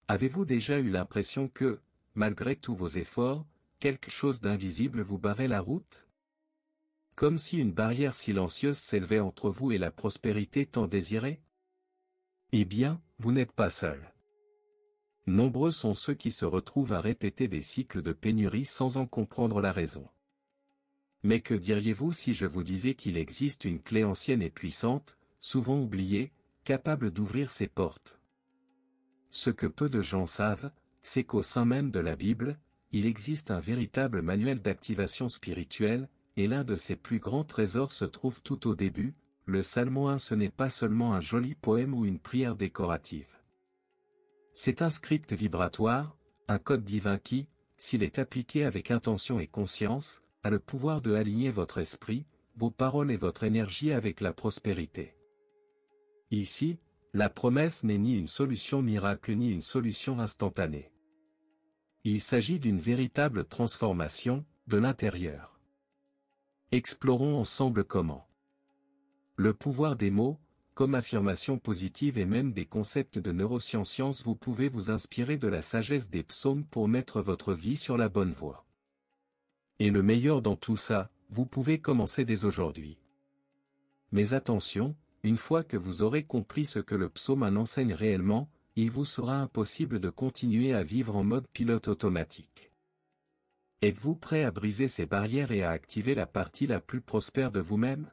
Avez-vous déjà eu l'impression que, malgré tous vos efforts, quelque chose d'invisible vous barrait la route? Comme si une barrière silencieuse s'élevait entre vous et la prospérité tant désirée? Eh bien, vous n'êtes pas seul. Nombreux sont ceux qui se retrouvent à répéter des cycles de pénurie sans en comprendre la raison. Mais que diriez-vous si je vous disais qu'il existe une clé ancienne et puissante, souvent oubliée, capable d'ouvrir ces portes? Ce que peu de gens savent, c'est qu'au sein même de la Bible, il existe un véritable manuel d'activation spirituelle, et l'un de ses plus grands trésors se trouve tout au début. Le Psalm 1. Ce n'est pas seulement un joli poème ou une prière décorative. C'est un script vibratoire, un code divin qui, s'il est appliqué avec intention et conscience, a le pouvoir de aligner votre esprit, vos paroles et votre énergie avec la prospérité. Ici, la promesse n'est ni une solution miracle ni une solution instantanée. Il s'agit d'une véritable transformation, de l'intérieur. Explorons ensemble comment. Le pouvoir des mots, comme affirmation positive et même des concepts de neurosciences, vous pouvez vous inspirer de la sagesse des psaumes pour mettre votre vie sur la bonne voie. Et le meilleur dans tout ça, vous pouvez commencer dès aujourd'hui. Mais attention, une fois que vous aurez compris ce que le psaume 1 enseigne réellement, il vous sera impossible de continuer à vivre en mode pilote automatique. Êtes-vous prêt à briser ces barrières et à activer la partie la plus prospère de vous-même?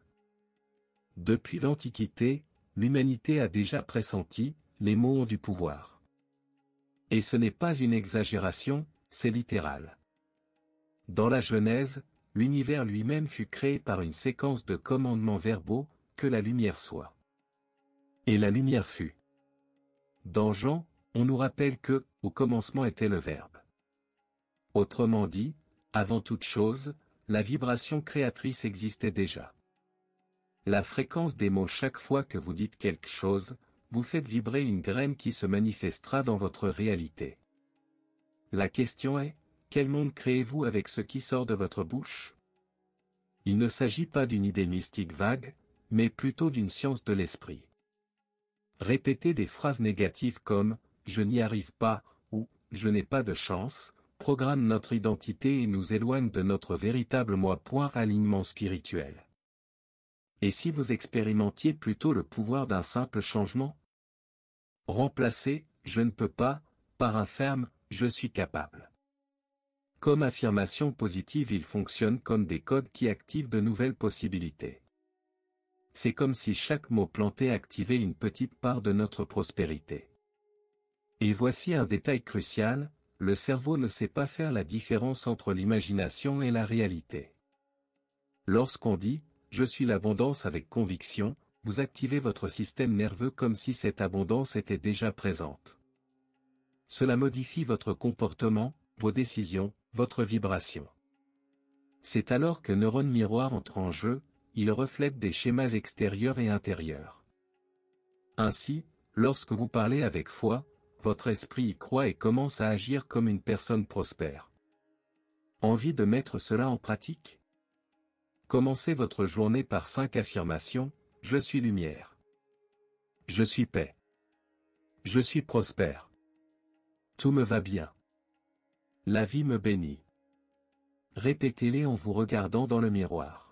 Depuis l'Antiquité, l'humanité a déjà pressenti, les mots ont du pouvoir. Et ce n'est pas une exagération, c'est littéral. Dans la Genèse, l'univers lui-même fut créé par une séquence de commandements verbaux, que la lumière soit. Et la lumière fut. Dans Jean, on nous rappelle que, au commencement était le Verbe. Autrement dit, avant toute chose, la vibration créatrice existait déjà. La fréquence des mots chaque fois que vous dites quelque chose, vous faites vibrer une graine qui se manifestera dans votre réalité. La question est, quel monde créez-vous avec ce qui sort de votre bouche? Il ne s'agit pas d'une idée mystique vague, mais plutôt d'une science de l'esprit. Répéter des phrases négatives comme « je n'y arrive pas » ou « je n'ai pas de chance » programme notre identité et nous éloigne de notre véritable moi. Alignement spirituel. Et si vous expérimentiez plutôt le pouvoir d'un simple changement? Remplacez « je ne peux pas » par un ferme « je suis capable ». Comme affirmation positive, il fonctionne comme des codes qui activent de nouvelles possibilités. C'est comme si chaque mot planté activait une petite part de notre prospérité. Et voici un détail crucial, le cerveau ne sait pas faire la différence entre l'imagination et la réalité. Lorsqu'on dit « je suis l'abondance » avec conviction, vous activez votre système nerveux comme si cette abondance était déjà présente. Cela modifie votre comportement, vos décisions, votre vibration. C'est alors que Neurones Miroir entre en jeu, il reflète des schémas extérieurs et intérieurs. Ainsi, lorsque vous parlez avec foi, votre esprit y croit et commence à agir comme une personne prospère. Envie de mettre cela en pratique? Commencez votre journée par 5 affirmations, je suis lumière. Je suis paix. Je suis prospère. Tout me va bien. La vie me bénit. Répétez-les en vous regardant dans le miroir.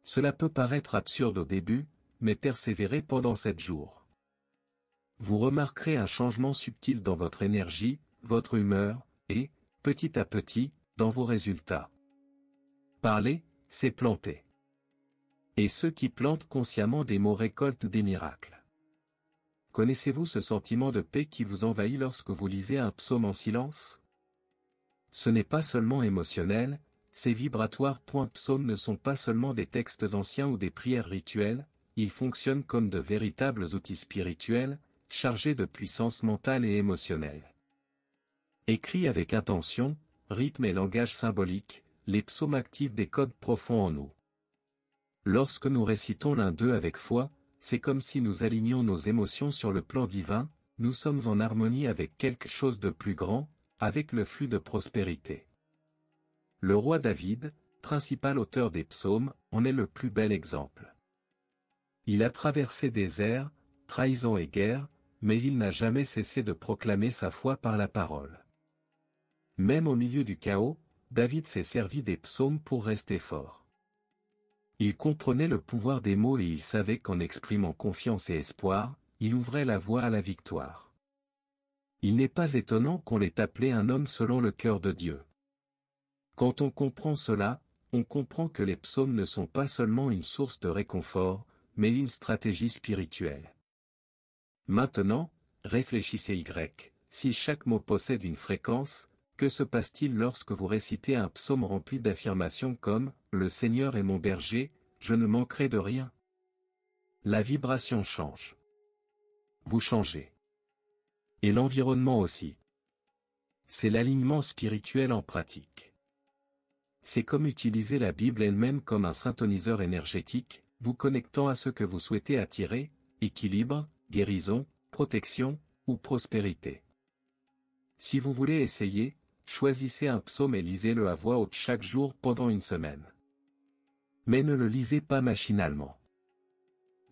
Cela peut paraître absurde au début, mais persévérez pendant 7 jours. Vous remarquerez un changement subtil dans votre énergie, votre humeur, et, petit à petit, dans vos résultats. Parler, c'est planter. Et ceux qui plantent consciemment des mots récoltent des miracles. Connaissez-vous ce sentiment de paix qui vous envahit lorsque vous lisez un psaume en silence? Ce n'est pas seulement émotionnel, ces vibratoires. Psaumes ne sont pas seulement des textes anciens ou des prières rituelles, ils fonctionnent comme de véritables outils spirituels, chargés de puissance mentale et émotionnelle. Écrits avec intention, rythme et langage symbolique, les psaumes activent des codes profonds en nous. Lorsque nous récitons l'un d'eux avec foi, c'est comme si nous alignions nos émotions sur le plan divin, nous sommes en harmonie avec quelque chose de plus grand, avec le flux de prospérité. Le roi David, principal auteur des psaumes, en est le plus bel exemple. Il a traversé déserts, trahison et guerre, mais il n'a jamais cessé de proclamer sa foi par la parole. Même au milieu du chaos, David s'est servi des psaumes pour rester fort. Il comprenait le pouvoir des mots et il savait qu'en exprimant confiance et espoir, il ouvrait la voie à la victoire. Il n'est pas étonnant qu'on l'ait appelé un homme selon le cœur de Dieu. Quand on comprend cela, on comprend que les psaumes ne sont pas seulement une source de réconfort, mais une stratégie spirituelle. Maintenant, réfléchissez si chaque mot possède une fréquence, que se passe-t-il lorsque vous récitez un psaume rempli d'affirmations comme « Le Seigneur est mon berger, je ne manquerai de rien ». La vibration change. Vous changez. Et l'environnement aussi. C'est l'alignement spirituel en pratique. C'est comme utiliser la Bible elle-même comme un synthoniseur énergétique, vous connectant à ce que vous souhaitez attirer, équilibre, guérison, protection, ou prospérité. Si vous voulez essayer, choisissez un psaume et lisez-le à voix haute chaque jour pendant une semaine. Mais ne le lisez pas machinalement.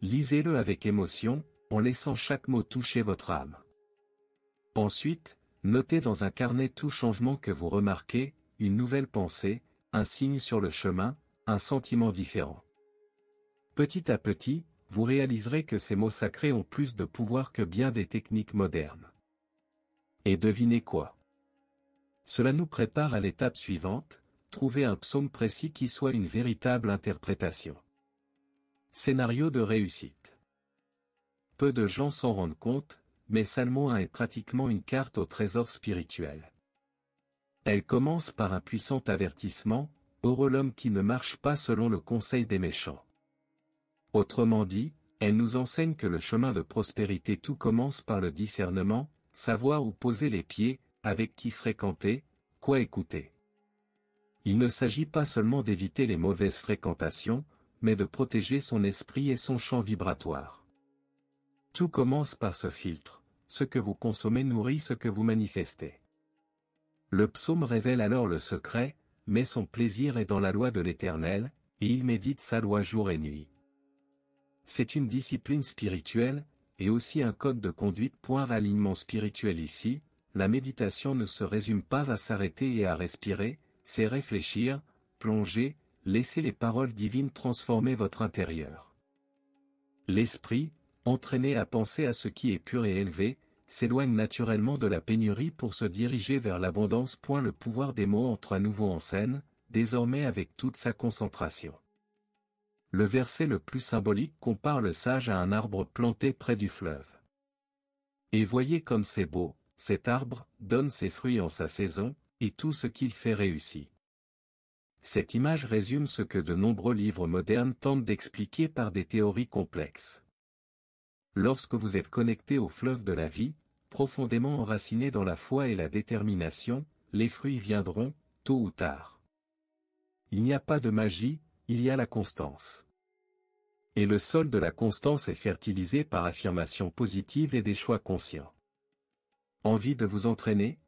Lisez-le avec émotion, en laissant chaque mot toucher votre âme. Ensuite, notez dans un carnet tout changement que vous remarquez, une nouvelle pensée, un signe sur le chemin, un sentiment différent. Petit à petit, vous réaliserez que ces mots sacrés ont plus de pouvoir que bien des techniques modernes. Et devinez quoi? Cela nous prépare à l'étape suivante, trouver un psaume précis qui soit une véritable interprétation. Scénario de réussite. Peu de gens s'en rendent compte, mais Salmon 1 est pratiquement une carte au trésor spirituel. Elle commence par un puissant avertissement, « Heureux l'homme qui ne marche pas selon le conseil des méchants ». Autrement dit, elle nous enseigne que le chemin de prospérité tout commence par le discernement, savoir où poser les pieds, avec qui fréquenter, quoi écouter. Il ne s'agit pas seulement d'éviter les mauvaises fréquentations, mais de protéger son esprit et son champ vibratoire. Tout commence par ce filtre, ce que vous consommez nourrit ce que vous manifestez. Le psaume révèle alors le secret, mais son plaisir est dans la loi de l'Éternel, et il médite sa loi jour et nuit. C'est une discipline spirituelle, et aussi un code de conduite. Alignement spirituel ici, la méditation ne se résume pas à s'arrêter et à respirer, c'est réfléchir, plonger, laisser les paroles divines transformer votre intérieur. L'esprit, entraîné à penser à ce qui est pur et élevé, s'éloigne naturellement de la pénurie pour se diriger vers l'abondance. Le pouvoir des mots entre à nouveau en scène, désormais avec toute sa concentration. Le verset le plus symbolique compare le sage à un arbre planté près du fleuve. Et voyez comme c'est beau, cet arbre donne ses fruits en sa saison, et tout ce qu'il fait réussit. Cette image résume ce que de nombreux livres modernes tentent d'expliquer par des théories complexes. Lorsque vous êtes connecté au fleuve de la vie, profondément enraciné dans la foi et la détermination, les fruits viendront, tôt ou tard. Il n'y a pas de magie, il y a la constance. Et le sol de la constance est fertilisé par affirmations positives et des choix conscients. Envie de vous entraîner?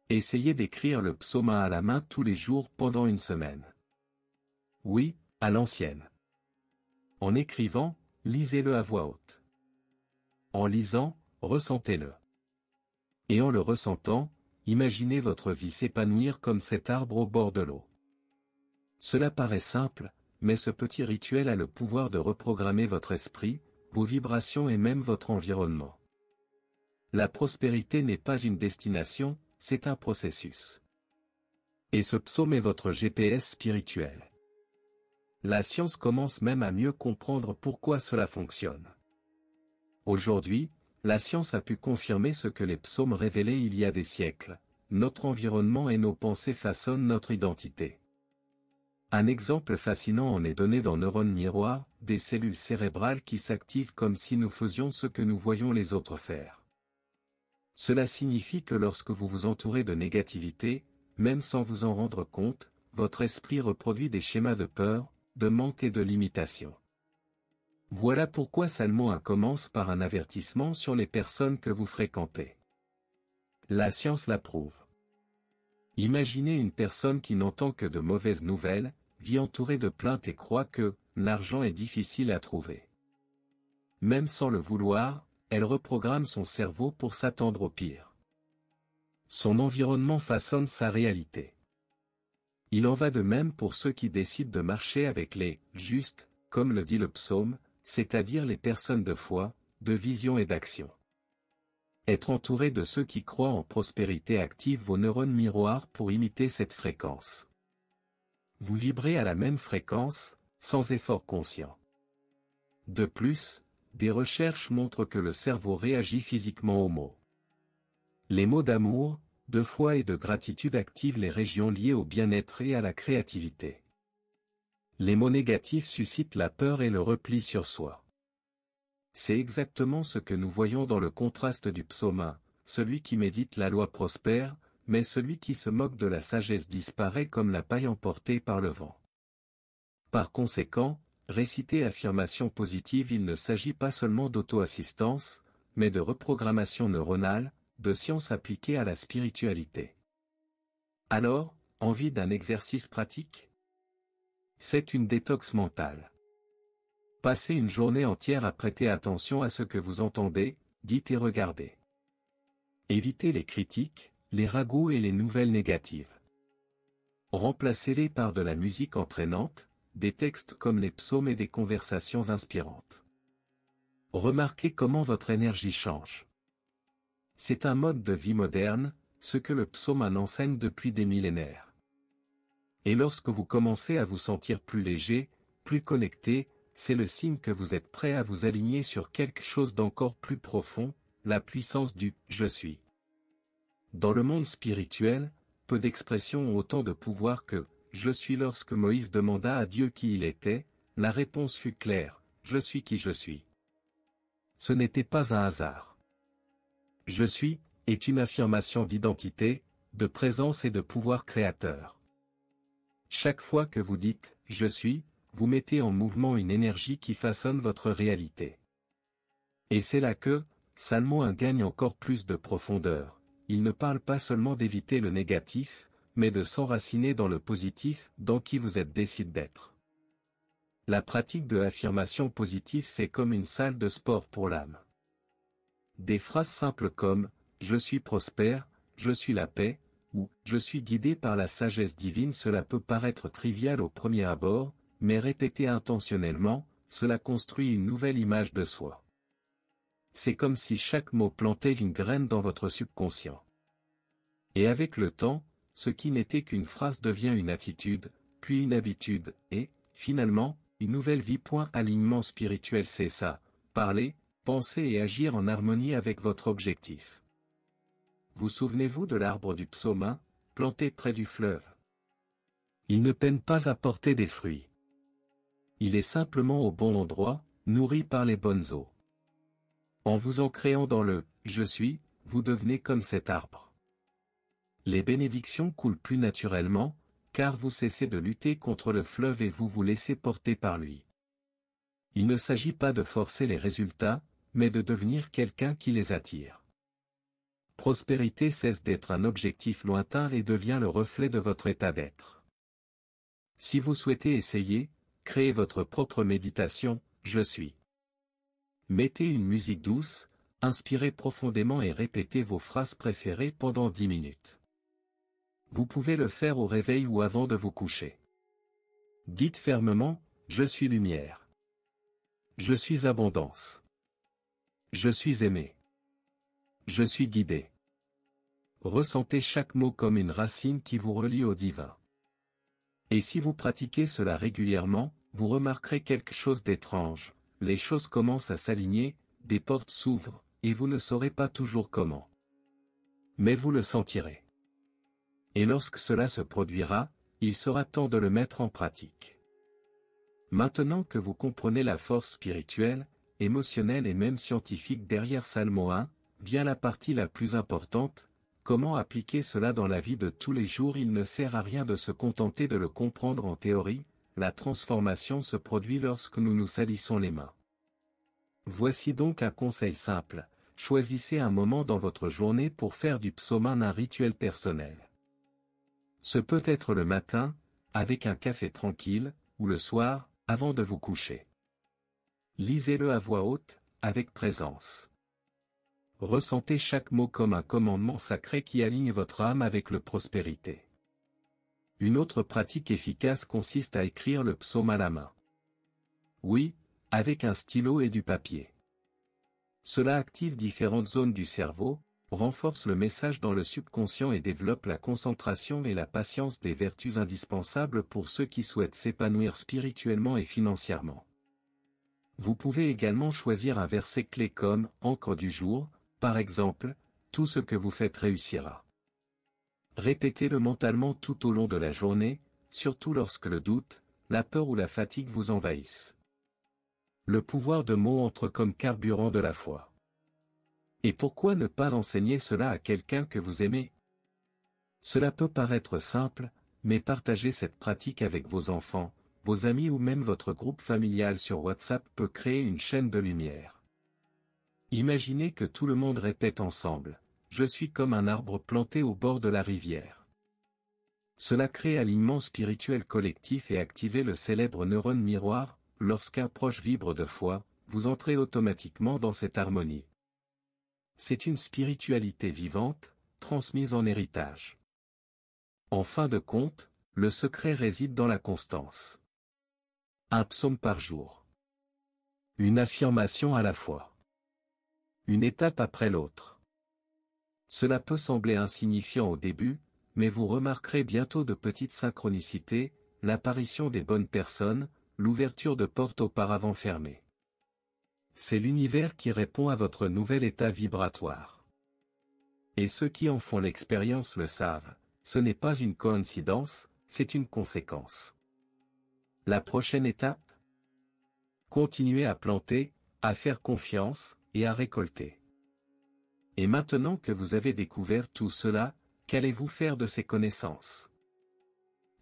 Essayez d'écrire le psaume 1 à la main tous les jours pendant une semaine. Oui, à l'ancienne. En écrivant, lisez-le à voix haute. En lisant, ressentez-le. Et en le ressentant, imaginez votre vie s'épanouir comme cet arbre au bord de l'eau. Cela paraît simple, mais ce petit rituel a le pouvoir de reprogrammer votre esprit, vos vibrations et même votre environnement. La prospérité n'est pas une destination, c'est un processus. Et ce psaume est votre GPS spirituel. La science commence même à mieux comprendre pourquoi cela fonctionne. Aujourd'hui, la science a pu confirmer ce que les psaumes révélaient il y a des siècles. Notre environnement et nos pensées façonnent notre identité. Un exemple fascinant en est donné dans Neurones Miroirs, des cellules cérébrales qui s'activent comme si nous faisions ce que nous voyons les autres faire. Cela signifie que lorsque vous vous entourez de négativité, même sans vous en rendre compte, votre esprit reproduit des schémas de peur, de manque et de limitation. Voilà pourquoi Salmon 1 commence par un avertissement sur les personnes que vous fréquentez. La science l'approuve. Imaginez une personne qui n'entend que de mauvaises nouvelles, vit entourée de plaintes et croit que l'argent est difficile à trouver. Même sans le vouloir, elle reprogramme son cerveau pour s'attendre au pire. Son environnement façonne sa réalité. Il en va de même pour ceux qui décident de marcher avec les « justes », comme le dit le psaume, c'est-à-dire les personnes de foi, de vision et d'action. Être entouré de ceux qui croient en prospérité active vos neurones miroirs pour imiter cette fréquence. Vous vibrez à la même fréquence, sans effort conscient. De plus, des recherches montrent que le cerveau réagit physiquement aux mots. Les mots d'amour, de foi et de gratitude activent les régions liées au bien-être et à la créativité. Les mots négatifs suscitent la peur et le repli sur soi. C'est exactement ce que nous voyons dans le contraste du psaume 1, celui qui médite la loi prospère, mais celui qui se moque de la sagesse disparaît comme la paille emportée par le vent. Par conséquent, réciter affirmations positives, il ne s'agit pas seulement d'auto-assistance, mais de reprogrammation neuronale, de science appliquée à la spiritualité. Alors, envie d'un exercice pratique? Faites une détox mentale. Passez une journée entière à prêter attention à ce que vous entendez, dites et regardez. Évitez les critiques, les ragots et les nouvelles négatives. Remplacez-les par de la musique entraînante, des textes comme les psaumes et des conversations inspirantes. Remarquez comment votre énergie change. C'est un mode de vie moderne, ce que le psaume 1 enseigne depuis des millénaires. Et lorsque vous commencez à vous sentir plus léger, plus connecté, c'est le signe que vous êtes prêt à vous aligner sur quelque chose d'encore plus profond, la puissance du « je suis ». Dans le monde spirituel, peu d'expressions ont autant de pouvoir que « je suis ». Lorsque Moïse demanda à Dieu qui il était, la réponse fut claire, « je suis qui je suis ». Ce n'était pas un hasard. « Je suis » est une affirmation d'identité, de présence et de pouvoir créateur. Chaque fois que vous dites « je suis », vous mettez en mouvement une énergie qui façonne votre réalité. Et c'est là que, Salmo 1 gagne encore plus de profondeur. Il ne parle pas seulement d'éviter le négatif, mais de s'enraciner dans le positif, dans qui vous êtes décidé d'être. La pratique de l'affirmation positive, c'est comme une salle de sport pour l'âme. Des phrases simples comme « je suis prospère »,« je suis la paix » ou « je suis guidé par la sagesse divine », cela peut paraître trivial au premier abord, mais répété intentionnellement, cela construit une nouvelle image de soi. C'est comme si chaque mot plantait une graine dans votre subconscient. Et avec le temps, ce qui n'était qu'une phrase devient une attitude, puis une habitude, et, finalement, une nouvelle vie. Alignement spirituel, c'est ça, parler, penser et agir en harmonie avec votre objectif. Vous souvenez-vous de l'arbre du psaume 1, planté près du fleuve? Il ne peine pas à porter des fruits. Il est simplement au bon endroit, nourri par les bonnes eaux. En vous ancrant dans le « je suis », vous devenez comme cet arbre. Les bénédictions coulent plus naturellement, car vous cessez de lutter contre le fleuve et vous vous laissez porter par lui. Il ne s'agit pas de forcer les résultats, mais de devenir quelqu'un qui les attire. Prospérité cesse d'être un objectif lointain et devient le reflet de votre état d'être. Si vous souhaitez essayer, créez votre propre méditation, « je suis ». Mettez une musique douce, inspirez profondément et répétez vos phrases préférées pendant 10 minutes. Vous pouvez le faire au réveil ou avant de vous coucher. Dites fermement, « je suis lumière ». Je suis abondance. Je suis aimé. Je suis guidé. Ressentez chaque mot comme une racine qui vous relie au divin. Et si vous pratiquez cela régulièrement, vous remarquerez quelque chose d'étrange. Les choses commencent à s'aligner, des portes s'ouvrent, et vous ne saurez pas toujours comment. Mais vous le sentirez. Et lorsque cela se produira, il sera temps de le mettre en pratique. Maintenant que vous comprenez la force spirituelle, émotionnelle et même scientifique derrière Salmo 1, vient la partie la plus importante, comment appliquer cela dans la vie de tous les jours. Il ne sert à rien de se contenter de le comprendre en théorie, la transformation se produit lorsque nous nous salissons les mains. Voici donc un conseil simple, choisissez un moment dans votre journée pour faire du psaume 1 un rituel personnel. Ce peut être le matin, avec un café tranquille, ou le soir, avant de vous coucher. Lisez-le à voix haute, avec présence. Ressentez chaque mot comme un commandement sacré qui aligne votre âme avec la prospérité. Une autre pratique efficace consiste à écrire le psaume à la main. Oui, avec un stylo et du papier. Cela active différentes zones du cerveau, renforce le message dans le subconscient et développe la concentration et la patience, des vertus indispensables pour ceux qui souhaitent s'épanouir spirituellement et financièrement. Vous pouvez également choisir un verset clé comme « Encre du jour », par exemple, « Tout ce que vous faites réussira ». Répétez-le mentalement tout au long de la journée, surtout lorsque le doute, la peur ou la fatigue vous envahissent. Le pouvoir de mots entre comme carburant de la foi. Et pourquoi ne pas enseigner cela à quelqu'un que vous aimez? Cela peut paraître simple, mais partagez cette pratique avec vos enfants, vos amis ou même votre groupe familial sur WhatsApp peut créer une chaîne de lumière. Imaginez que tout le monde répète ensemble « Je suis comme un arbre planté au bord de la rivière ». Cela crée alignement spirituel collectif et active le célèbre neurone miroir. Lorsqu'un proche vibre de foi, vous entrez automatiquement dans cette harmonie. C'est une spiritualité vivante, transmise en héritage. En fin de compte, le secret réside dans la constance. Un psaume par jour. Une affirmation à la fois. Une étape après l'autre. Cela peut sembler insignifiant au début, mais vous remarquerez bientôt de petites synchronicités, l'apparition des bonnes personnes, l'ouverture de portes auparavant fermées. C'est l'univers qui répond à votre nouvel état vibratoire. Et ceux qui en font l'expérience le savent, ce n'est pas une coïncidence, c'est une conséquence. La prochaine étape? Continuez à planter, à faire confiance, et à récolter. Et maintenant que vous avez découvert tout cela, qu'allez-vous faire de ces connaissances?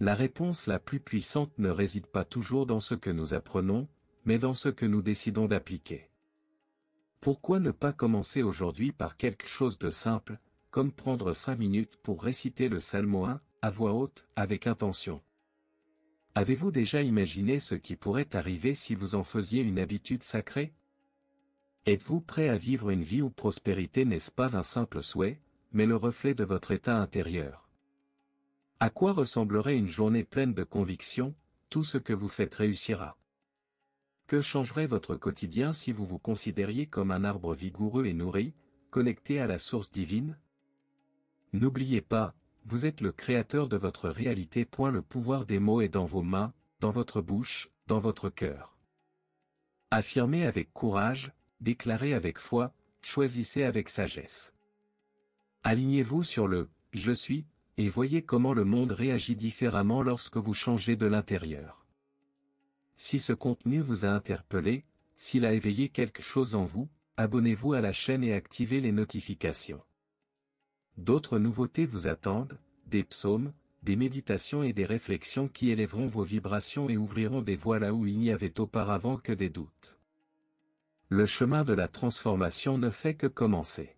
La réponse la plus puissante ne réside pas toujours dans ce que nous apprenons, mais dans ce que nous décidons d'appliquer. Pourquoi ne pas commencer aujourd'hui par quelque chose de simple, comme prendre 5 minutes pour réciter le psaume 1, à voix haute, avec intention? Avez-vous déjà imaginé ce qui pourrait arriver si vous en faisiez une habitude sacrée? Êtes-vous prêt à vivre une vie où prospérité n'est pas un simple souhait, mais le reflet de votre état intérieur? À quoi ressemblerait une journée pleine de conviction? Tout ce que vous faites réussira. Que changerait votre quotidien si vous vous considériez comme un arbre vigoureux et nourri, connecté à la source divine? N'oubliez pas, vous êtes le créateur de votre réalité. Le pouvoir des mots est dans vos mains, dans votre bouche, dans votre cœur. Affirmez avec courage, déclarez avec foi, choisissez avec sagesse. Alignez-vous sur le « Je suis » et voyez comment le monde réagit différemment lorsque vous changez de l'intérieur. Si ce contenu vous a interpellé, s'il a éveillé quelque chose en vous, abonnez-vous à la chaîne et activez les notifications. D'autres nouveautés vous attendent, des psaumes, des méditations et des réflexions qui élèveront vos vibrations et ouvriront des voies là où il n'y avait auparavant que des doutes. Le chemin de la transformation ne fait que commencer.